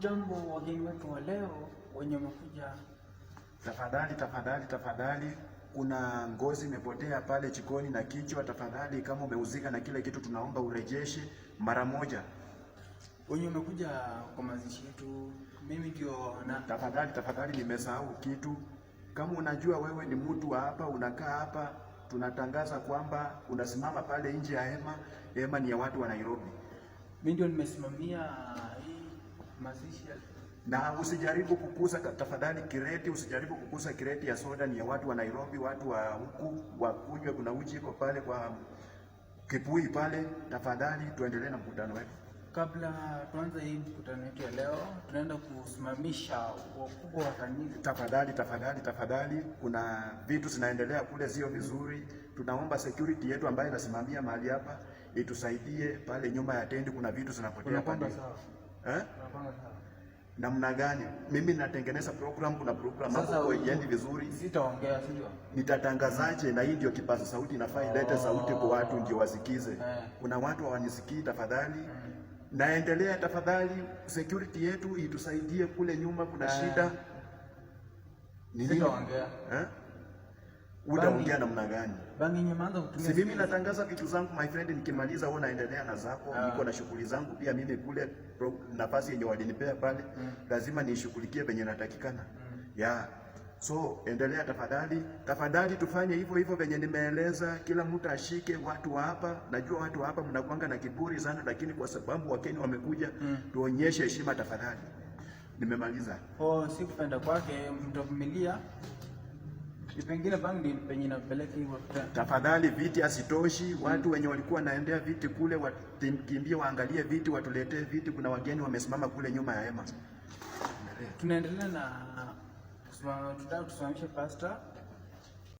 Jambo wageni wetu wa leo wenye wamekuja. Tafadhali, kuna ngozi imepotea pale jikoni na kichwa. Tafadhali, kama umeuzika na kile kitu, tunaomba urejeshe mara moja. Wenye wamekuja kwa mazishi yetu, mimi ndio na tafadhali, nimesahau kitu. Kama unajua wewe ni mtu wa hapa, unakaa hapa, tunatangaza kwamba unasimama pale nje ya hema. Hema ni ya watu wa Nairobi. Mimi ndio nimesimamia hii mazishi. Na usijaribu kukusa tafadhali kireti, usijaribu kukusa kireti ya soda, ni ya watu wa Nairobi, watu wa huku wakunywe. Kuna uji iko pale kwa kipui pale. Tafadhali tuendelee na mkutano wetu. Kabla tuanze hii mkutano wetu ya leo, tunaenda kusimamisha wakubwa wa kanisa. Tafadhali, kuna vitu zinaendelea kule sio vizuri. Tunaomba security yetu ambayo inasimamia mahali hapa itusaidie pale nyuma ya tendi, kuna vitu zinapotea pale. Namna gani? Mimi natengeneza program, kuna program hapo haiendi vizuri. Sitaongea, sio? Nitatangazaje? Na hii ndio kipaza sauti, inafaa ilete sauti kwa watu ndio wasikize. Kuna watu hawanisikii. Tafadhali naendelea, tafadhali security yetu itusaidie kule nyuma, kuna shida. Sitaongea. Utaongea namna gani? Bangi nyemanza kutumia. Si mimi natangaza vitu zangu my friend, nikimaliza wewe unaendelea na zako. Niko na shughuli zangu pia mimi kule, nafasi yenye walinipea pale lazima nishughulikie venye natakikana. So endelea tafadhali, tufanye hivyo venye nimeeleza. Kila mtu ashike. Watu wa hapa, najua watu wa hapa mnakuanga na kiburi sana, lakini kwa sababu Wakenya wamekuja, tuonyeshe heshima tafadhali. Nimemaliza. Sikupenda kwake, mtavumilia. Pengine bangi penye napeleka hivyo. Tafadhali, viti asitoshi. Watu wenye walikuwa naendea viti kule wakimbie, waangalie viti, watuletee viti. Kuna wageni wamesimama kule nyuma ya hema. Tunaendelea na tusimamishe pastor.